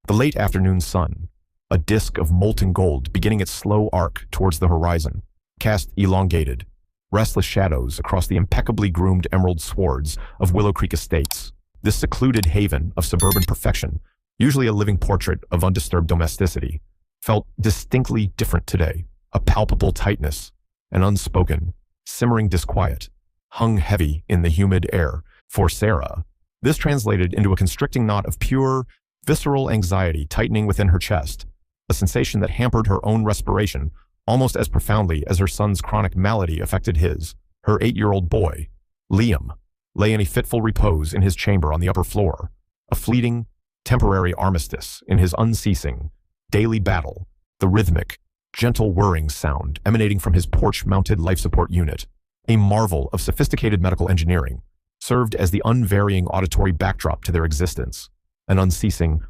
The late afternoon sun, a disk of molten gold beginning its slow arc towards the horizon, cast elongated, restless shadows across the impeccably groomed emerald swards of Willow Creek Estates. This secluded haven of suburban perfection, usually a living portrait of undisturbed domesticity, felt distinctly different today. A palpable tightness, an unspoken, simmering disquiet, hung heavy in the humid air. For Sarah, this translated into a constricting knot of pure, visceral anxiety tightening within her chest, a sensation that hampered her own respiration almost as profoundly as her son's chronic malady affected his. Her 8-year-old boy, Liam, lay in a fitful repose in his chamber on the upper floor, a fleeting, temporary armistice in his unceasing, daily battle, the rhythmic, gentle whirring sound emanating from his porch-mounted life support unit, a marvel of sophisticated medical engineering, served as the unvarying auditory backdrop to their existence, an unceasing,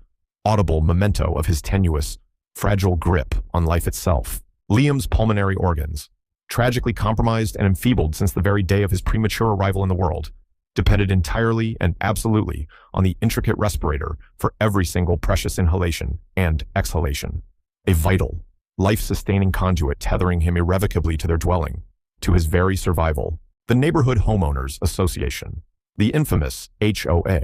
audible memento of his tenuous, fragile grip on life itself. Liam's pulmonary organs, tragically compromised and enfeebled since the very day of his premature arrival in the world, depended entirely and absolutely on the intricate respirator for every single precious inhalation and exhalation, a vital, life-sustaining conduit tethering him irrevocably to their dwelling, to his very survival. The Neighborhood Homeowners Association, the infamous HOA,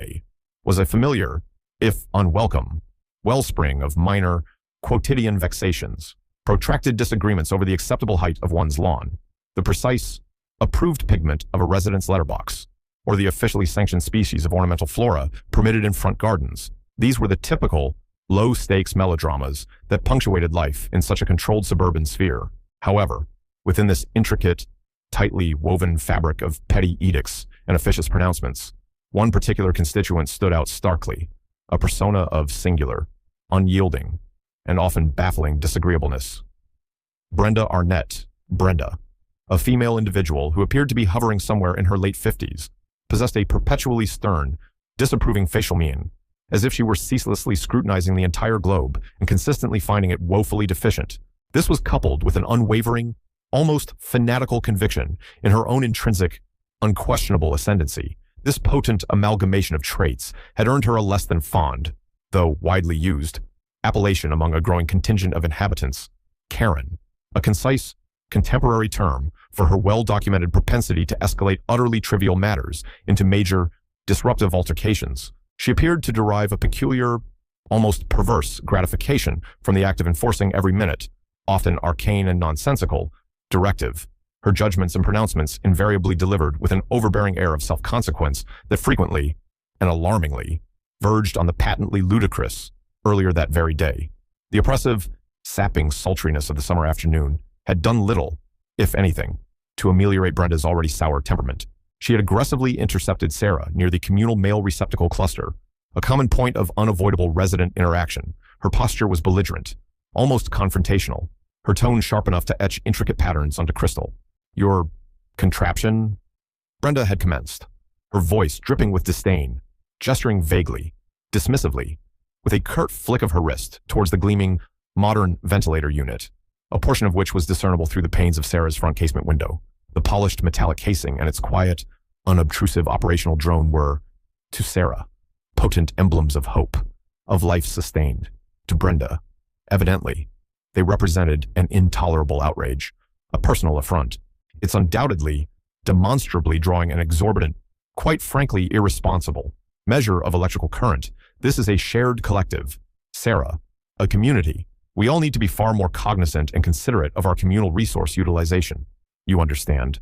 was a familiar, if unwelcome, wellspring of minor, quotidian vexations, protracted disagreements over the acceptable height of one's lawn, the precise, approved pigment of a resident's letterbox, or the officially sanctioned species of ornamental flora permitted in front gardens. These were the typical, low-stakes melodramas that punctuated life in such a controlled suburban sphere. However, within this intricate, tightly woven fabric of petty edicts and officious pronouncements, one particular constituent stood out starkly, a persona of singular, unyielding, and often baffling disagreeableness. Brenda Arnett, Brenda, a female individual who appeared to be hovering somewhere in her late 50s, possessed a perpetually stern, disapproving facial mien, as if she were ceaselessly scrutinizing the entire globe and consistently finding it woefully deficient. This was coupled with an unwavering, almost fanatical conviction in her own intrinsic, unquestionable ascendancy. This potent amalgamation of traits had earned her a less than fond, though widely used, appellation among a growing contingent of inhabitants, Karen, a concise, contemporary term for her well-documented propensity to escalate utterly trivial matters into major, disruptive altercations. She appeared to derive a peculiar, almost perverse gratification from the act of enforcing every minute, often arcane and nonsensical, directive, her judgments and pronouncements invariably delivered with an overbearing air of self-consequence that frequently, and alarmingly, verged on the patently ludicrous. Earlier that very day, the oppressive, sapping sultriness of the summer afternoon had done little, if anything, to ameliorate Brenda's already sour temperament. She had aggressively intercepted Sarah near the communal male receptacle cluster, a common point of unavoidable resident interaction. Her posture was belligerent, almost confrontational, her tone sharp enough to etch intricate patterns onto crystal. "Your contraption?" Brenda had commenced, her voice dripping with disdain, gesturing vaguely, dismissively, with a curt flick of her wrist towards the gleaming, modern ventilator unit, a portion of which was discernible through the panes of Sarah's front casement window. The polished metallic casing and its quiet, unobtrusive operational drone were, to Sarah, potent emblems of hope, of life sustained. To Brenda, evidently, they represented an intolerable outrage, a personal affront. It's undoubtedly, demonstrably drawing an exorbitant, quite frankly irresponsible, measure of electrical current. This is a shared collective. Sarah, a community. We all need to be far more cognizant and considerate of our communal resource utilization. You understand?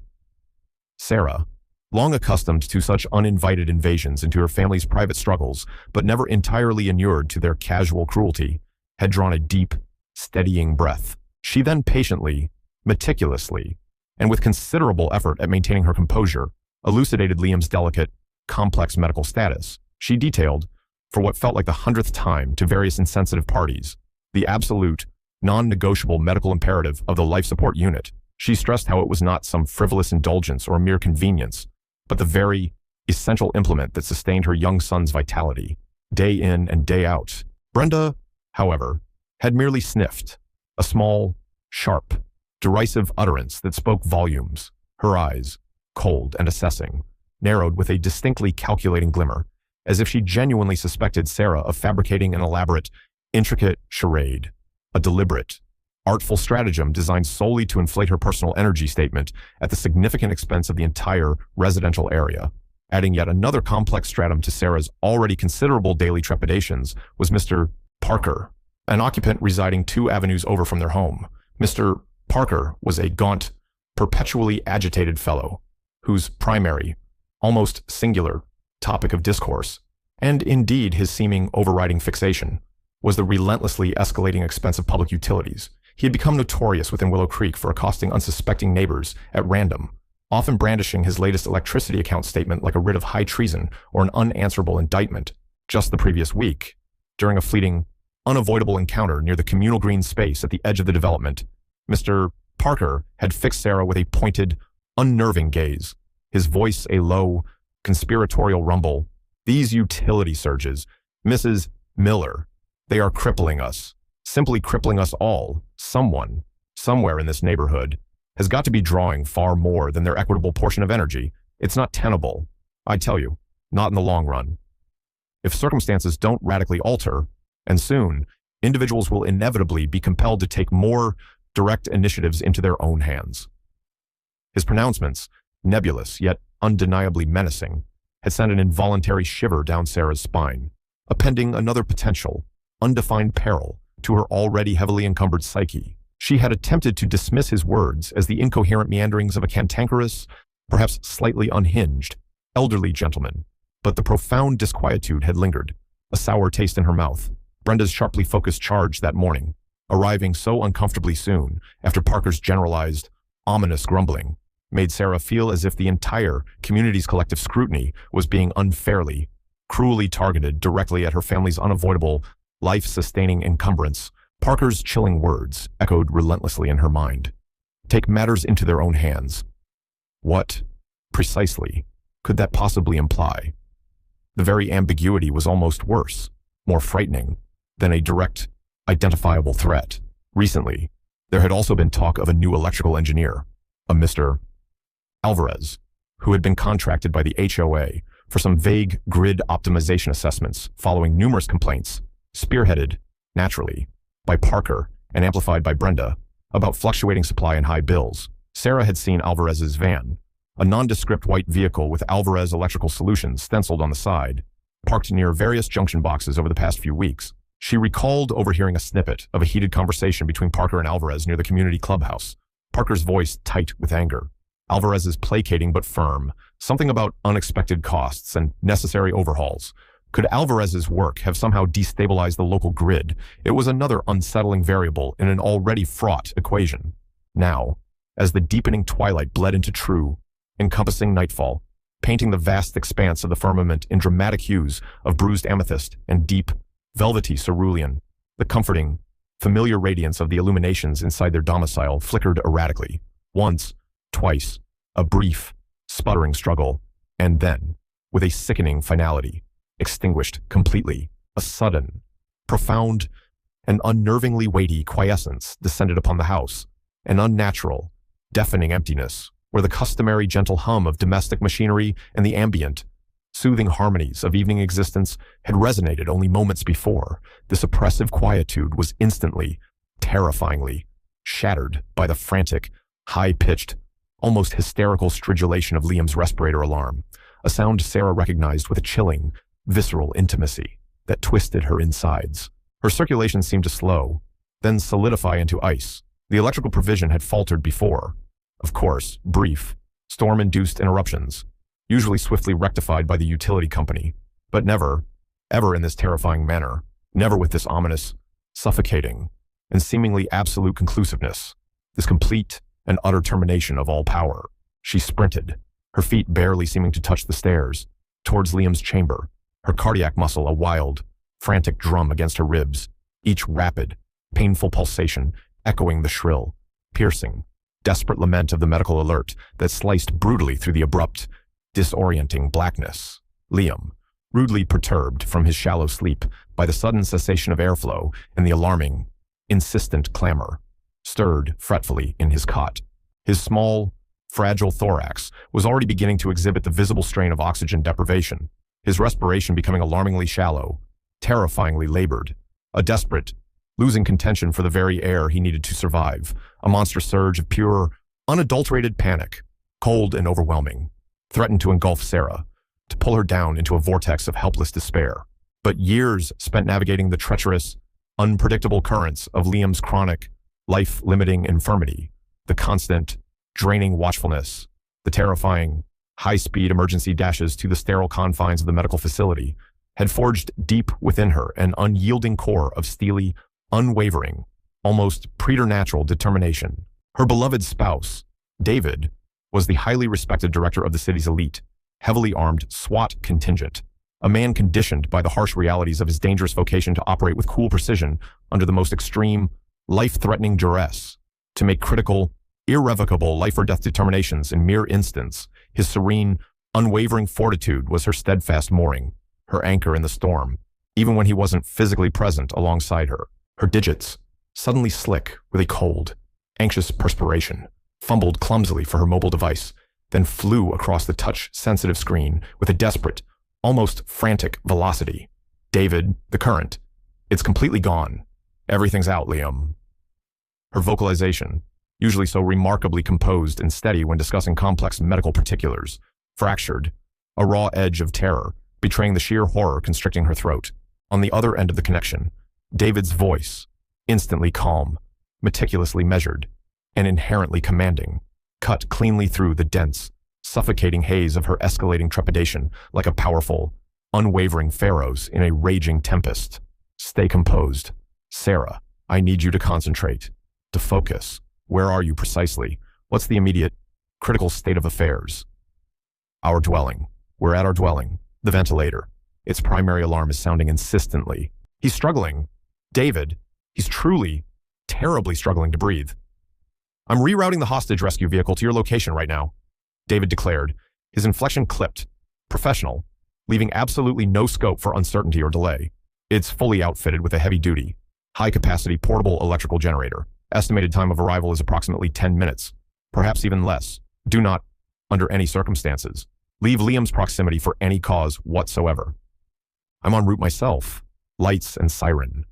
Sarah, long accustomed to such uninvited invasions into her family's private struggles, but never entirely inured to their casual cruelty, had drawn a deep, steadying breath. She then patiently, meticulously, and with considerable effort at maintaining her composure, elucidated Liam's delicate, complex medical status. She detailed, for what felt like the 100th time to various insensitive parties, the absolute, non-negotiable medical imperative of the life support unit. She stressed how it was not some frivolous indulgence or a mere convenience, but the very essential implement that sustained her young son's vitality, day in and day out. Brenda, however, had merely sniffed, a small, sharp, derisive utterance that spoke volumes. Her eyes, cold and assessing, narrowed with a distinctly calculating glimmer, as if she genuinely suspected Sarah of fabricating an elaborate, intricate charade, a deliberate, artful stratagem designed solely to inflate her personal energy statement at the significant expense of the entire residential area. Adding yet another complex stratum to Sarah's already considerable daily trepidations was Mr. Parker, an occupant residing 2 avenues over from their home. Mr. Parker was a gaunt, perpetually agitated fellow, whose primary, almost singular, topic of discourse, and indeed his seeming overriding fixation, was the relentlessly escalating expense of public utilities. He had become notorious within Willow Creek for accosting unsuspecting neighbors at random, often brandishing his latest electricity account statement like a writ of high treason or an unanswerable indictment. Just the previous week, during a fleeting, unavoidable encounter near the communal green space at the edge of the development, Mr. Parker had fixed Sarah with a pointed, unnerving gaze, his voice a low, conspiratorial rumble. "These utility surges, Mrs. Miller, they are crippling us, simply crippling us all. Someone, somewhere in this neighborhood, has got to be drawing far more than their equitable portion of energy. It's not tenable. I tell you, not in the long run. If circumstances don't radically alter, and soon, individuals will inevitably be compelled to take more direct initiatives into their own hands." His pronouncements, nebulous yet undeniably menacing, had sent an involuntary shiver down Sarah's spine, appending another potential, undefined peril to her already heavily encumbered psyche. She had attempted to dismiss his words as the incoherent meanderings of a cantankerous, perhaps slightly unhinged, elderly gentleman, but the profound disquietude had lingered, a sour taste in her mouth. Brenda's sharply focused charge that morning, arriving so uncomfortably soon after Parker's generalized, ominous grumbling, made Sarah feel as if the entire community's collective scrutiny was being unfairly, cruelly targeted directly at her family's unavoidable, life-sustaining encumbrance. Parker's chilling words echoed relentlessly in her mind. Take matters into their own hands. What, precisely, could that possibly imply? The very ambiguity was almost worse, more frightening, than a direct, identifiable threat. Recently, there had also been talk of a new electrical engineer, a Mr. Alvarez, who had been contracted by the HOA for some vague grid optimization assessments following numerous complaints, spearheaded, naturally, by Parker and amplified by Brenda, about fluctuating supply and high bills. Sarah had seen Alvarez's van, a nondescript white vehicle with Alvarez Electrical Solutions stenciled on the side, parked near various junction boxes over the past few weeks. She recalled overhearing a snippet of a heated conversation between Parker and Alvarez near the community clubhouse, Parker's voice tight with anger, Alvarez's placating but firm, something about unexpected costs and necessary overhauls. Could Alvarez's work have somehow destabilized the local grid? It was another unsettling variable in an already fraught equation. Now, as the deepening twilight bled into true, encompassing nightfall, painting the vast expanse of the firmament in dramatic hues of bruised amethyst and deep, velvety cerulean, the comforting, familiar radiance of the illuminations inside their domicile flickered erratically. Once, twice, a brief, sputtering struggle, and then, with a sickening finality, extinguished completely. A sudden, profound, and unnervingly weighty quiescence descended upon the house, an unnatural, deafening emptiness, where the customary gentle hum of domestic machinery and the ambient, soothing harmonies of evening existence had resonated only moments before. This oppressive quietude was instantly, terrifyingly, shattered by the frantic, high-pitched, almost hysterical stridulation of Liam's respirator alarm, a sound Sarah recognized with a chilling, visceral intimacy that twisted her insides. Her circulation seemed to slow, then solidify into ice. The electrical provision had faltered before. Of course, brief, storm-induced interruptions, usually swiftly rectified by the utility company, but never, ever in this terrifying manner, never with this ominous, suffocating, and seemingly absolute conclusiveness, this complete and utter termination of all power. She sprinted, her feet barely seeming to touch the stairs, towards Liam's chamber, her cardiac muscle a wild, frantic drum against her ribs, each rapid, painful pulsation echoing the shrill, piercing, desperate lament of the medical alert that sliced brutally through the abrupt, disorienting blackness. Liam, rudely perturbed from his shallow sleep by the sudden cessation of airflow and the alarming, insistent clamor, stirred fretfully in his cot. His small, fragile thorax was already beginning to exhibit the visible strain of oxygen deprivation, his respiration becoming alarmingly shallow, terrifyingly labored, A desperate, losing contention for the very air he needed to survive. A monstrous surge of pure, unadulterated panic, cold and overwhelming, threatened to engulf Sarah, to pull her down into a vortex of helpless despair. But years spent navigating the treacherous, unpredictable currents of Liam's chronic, life-limiting infirmity, the constant, draining watchfulness, the terrifying, high-speed emergency dashes to the sterile confines of the medical facility, had forged deep within her an unyielding core of steely, unwavering, almost preternatural determination. Her beloved spouse, David, was the highly respected director of the city's elite, heavily armed SWAT contingent, a man conditioned by the harsh realities of his dangerous vocation to operate with cool precision under the most extreme, life-threatening duress, to make critical, irrevocable life-or-death determinations in mere instants. His serene, unwavering fortitude was her steadfast mooring, her anchor in the storm, even when he wasn't physically present alongside her. Her digits, suddenly slick with a cold, anxious perspiration, fumbled clumsily for her mobile device, then flew across the touch-sensitive screen with a desperate, almost frantic velocity. David, the current. It's completely gone. Everything's out, Liam. Her vocalization, usually so remarkably composed and steady when discussing complex medical particulars, fractured, a raw edge of terror, betraying the sheer horror constricting her throat. On the other end of the connection, David's voice, instantly calm, meticulously measured, and inherently commanding, cut cleanly through the dense, suffocating haze of her escalating trepidation like a powerful, unwavering pharos in a raging tempest. Stay composed. Sarah, I need you to concentrate, to focus. Where are you precisely? What's the immediate, critical state of affairs? Our dwelling. We're at our dwelling. The ventilator. Its primary alarm is sounding insistently. He's struggling. David, he's truly, terribly struggling to breathe. I'm rerouting the hostage rescue vehicle to your location right now, David declared, his inflection clipped, professional, leaving absolutely no scope for uncertainty or delay. It's fully outfitted with a heavy-duty, high-capacity portable electrical generator. Estimated time of arrival is approximately 10 minutes, perhaps even less. Do not, under any circumstances, leave Liam's proximity for any cause whatsoever. I'm en route myself. Lights and siren.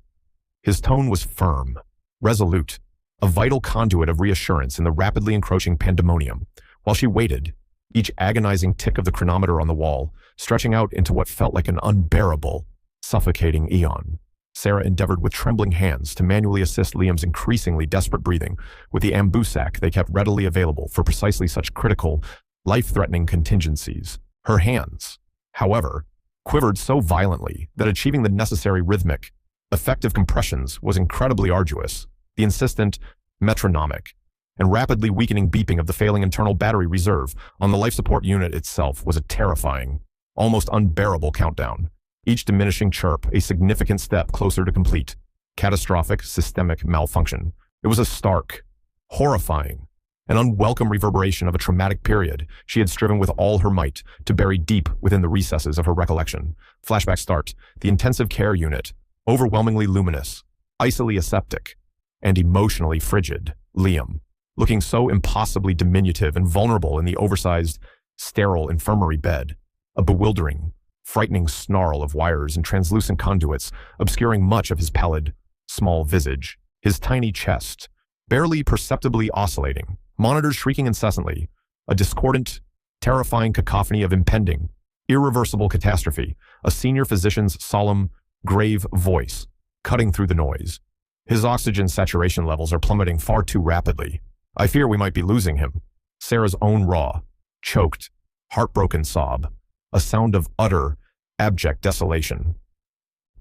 His tone was firm, resolute, a vital conduit of reassurance in the rapidly encroaching pandemonium. While she waited, each agonizing tick of the chronometer on the wall stretching out into what felt like an unbearable, suffocating eon, Sarah endeavored with trembling hands to manually assist Liam's increasingly desperate breathing with the ambu sac they kept readily available for precisely such critical, life-threatening contingencies. Her hands, however, quivered so violently that achieving the necessary rhythmic, effective compressions was incredibly arduous. The insistent, metronomic, and rapidly weakening beeping of the failing internal battery reserve on the life support unit itself was a terrifying, almost unbearable countdown. Each diminishing chirp a significant step closer to complete, catastrophic systemic malfunction. It was a stark, horrifying, and unwelcome reverberation of a traumatic period she had striven with all her might to bury deep within the recesses of her recollection. Flashback start. The intensive care unit, overwhelmingly luminous, icily aseptic, and emotionally frigid. Liam, looking so impossibly diminutive and vulnerable in the oversized, sterile infirmary bed, a bewildering, frightening snarl of wires and translucent conduits obscuring much of his pallid, small visage, his tiny chest, barely perceptibly oscillating, monitors shrieking incessantly, a discordant, terrifying cacophony of impending, irreversible catastrophe, a senior physician's solemn, grave voice, cutting through the noise. His oxygen saturation levels are plummeting far too rapidly. I fear we might be losing him. Sarah's own raw, choked, heartbroken sob, a sound of utter, abject desolation.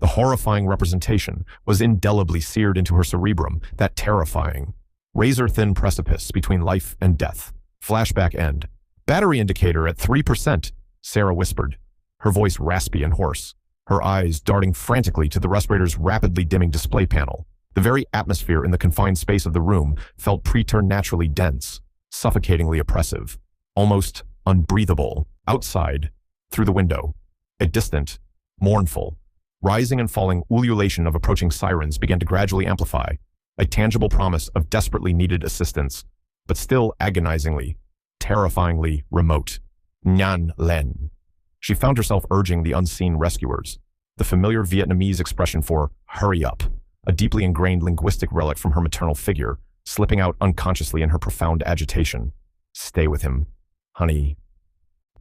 The horrifying representation was indelibly seared into her cerebrum, that terrifying, razor-thin precipice between life and death. Flashback end. Battery indicator at 3%, Sarah whispered, her voice raspy and hoarse, her eyes darting frantically to the respirator's rapidly dimming display panel. The very atmosphere in the confined space of the room felt preternaturally dense, suffocatingly oppressive, almost unbreathable. Outside, through the window, a distant, mournful, rising and falling ululation of approaching sirens began to gradually amplify, a tangible promise of desperately needed assistance, but still agonizingly, terrifyingly remote. Nyan Len. She found herself urging the unseen rescuers, the familiar Vietnamese expression for hurry up, a deeply ingrained linguistic relic from her maternal figure, slipping out unconsciously in her profound agitation. Stay with him, honey.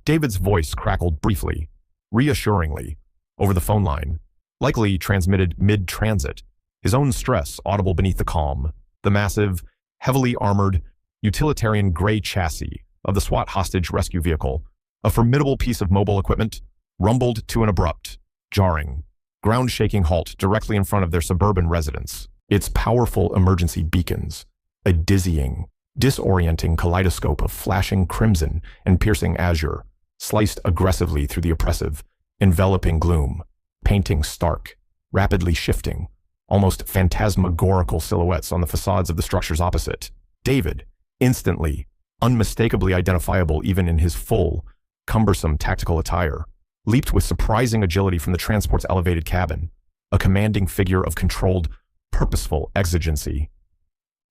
David's voice crackled briefly, reassuringly, over the phone line, likely transmitted mid-transit, his own stress audible beneath the calm. The massive, heavily armored, utilitarian gray chassis of the SWAT hostage rescue vehicle, a formidable piece of mobile equipment, rumbled to an abrupt, jarring, ground-shaking halt directly in front of their suburban residence. Its powerful emergency beacons, a dizzying, disorienting kaleidoscope of flashing crimson and piercing azure, sliced aggressively through the oppressive, enveloping gloom, painting stark, rapidly shifting, almost phantasmagorical silhouettes on the facades of the structures opposite. David, instantly, unmistakably identifiable even in his full, cumbersome tactical attire, leaped with surprising agility from the transport's elevated cabin, a commanding figure of controlled, purposeful exigency.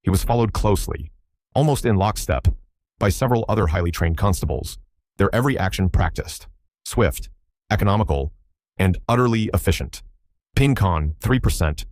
He was followed closely, almost in lockstep, by several other highly trained constables, their every action practiced, swift, economical, and utterly efficient. "Pincon, 3%.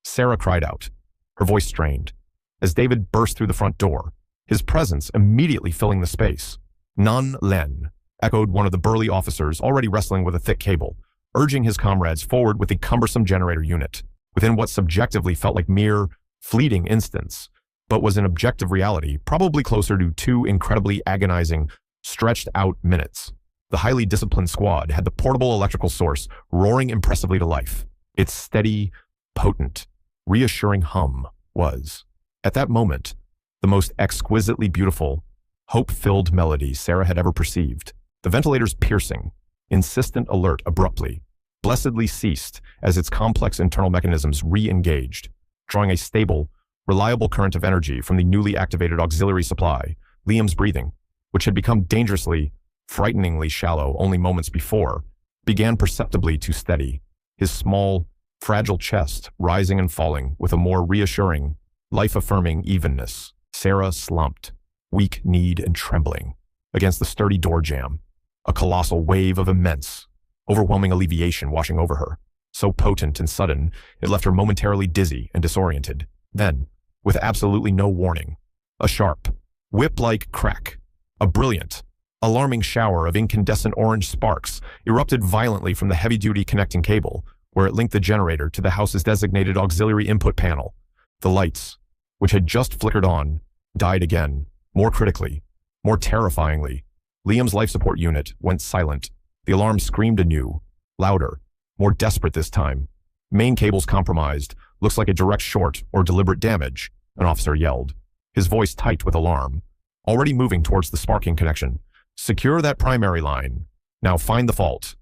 Sarah cried out, her voice strained, as David burst through the front door, his presence immediately filling the space. "Non len," echoed one of the burly officers already wrestling with a thick cable, urging his comrades forward with the cumbersome generator unit, within what subjectively felt like mere, fleeting instants, but was in objective reality probably closer to 2 incredibly agonizing, stretched-out minutes. The highly disciplined squad had the portable electrical source roaring impressively to life. Its steady, potent, reassuring hum was, at that moment, the most exquisitely beautiful, hope-filled melody Sarah had ever perceived. The ventilator's piercing, insistent alert abruptly, blessedly ceased as its complex internal mechanisms re-engaged, drawing a stable, reliable current of energy from the newly activated auxiliary supply. Liam's breathing, which had become dangerously, frighteningly shallow only moments before, began perceptibly to steady, his small, fragile chest rising and falling with a more reassuring, life-affirming evenness. Sarah slumped, weak-kneed and trembling, against the sturdy door jamb, a colossal wave of immense, overwhelming alleviation washing over her, so potent and sudden it left her momentarily dizzy and disoriented. Then, with absolutely no warning, a sharp, whip-like crack, a brilliant, alarming shower of incandescent orange sparks erupted violently from the heavy-duty connecting cable, where it linked the generator to the house's designated auxiliary input panel. The lights, which had just flickered on, died again, more critically, more terrifyingly. Liam's life support unit went silent. The alarm screamed anew, louder, more desperate this time. "Main cables compromised. Looks like a direct short or deliberate damage," an officer yelled, his voice tight with alarm, already moving towards the sparking connection. "Secure that primary line. Now find the fault."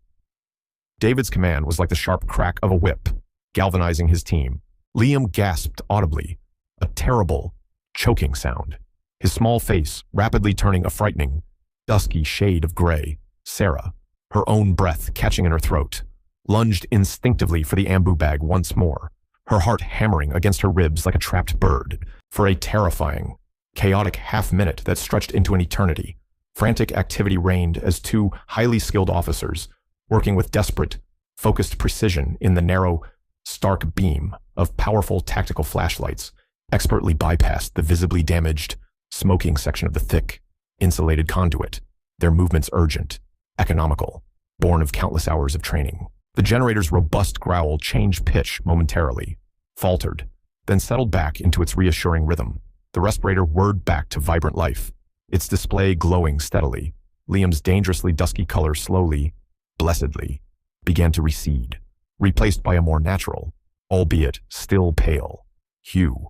David's command was like the sharp crack of a whip, galvanizing his team. Liam gasped audibly, a terrible, choking sound, his small face rapidly turning a frightening, dusky shade of gray. Sarah, her own breath catching in her throat, lunged instinctively for the ambu bag once more, her heart hammering against her ribs like a trapped bird. For a terrifying, chaotic half-minute that stretched into an eternity, frantic activity reigned as 2 highly skilled officers, working with desperate, focused precision in the narrow, stark beam of powerful tactical flashlights, expertly bypassed the visibly damaged, smoking section of the thick, insulated conduit, their movements urgent, economical, born of countless hours of training. The generator's robust growl changed pitch momentarily, faltered, then settled back into its reassuring rhythm. The respirator whirred back to vibrant life, its display glowing steadily. Liam's dangerously dusky color slowly, blessedly, began to recede, replaced by a more natural, albeit still pale, hue.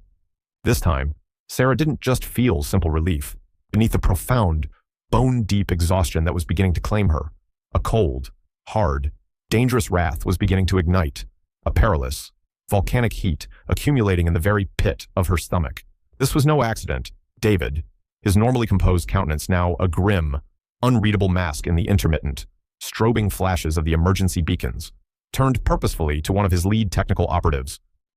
This time, Sarah didn't just feel simple relief. Beneath the profound, bone-deep exhaustion that was beginning to claim her, a cold, hard, dangerous wrath was beginning to ignite, a perilous, volcanic heat accumulating in the very pit of her stomach. This was no accident. David, his normally composed countenance now a grim, unreadable mask in the intermittent, strobing flashes of the emergency beacons, turned purposefully to one of his lead technical operatives,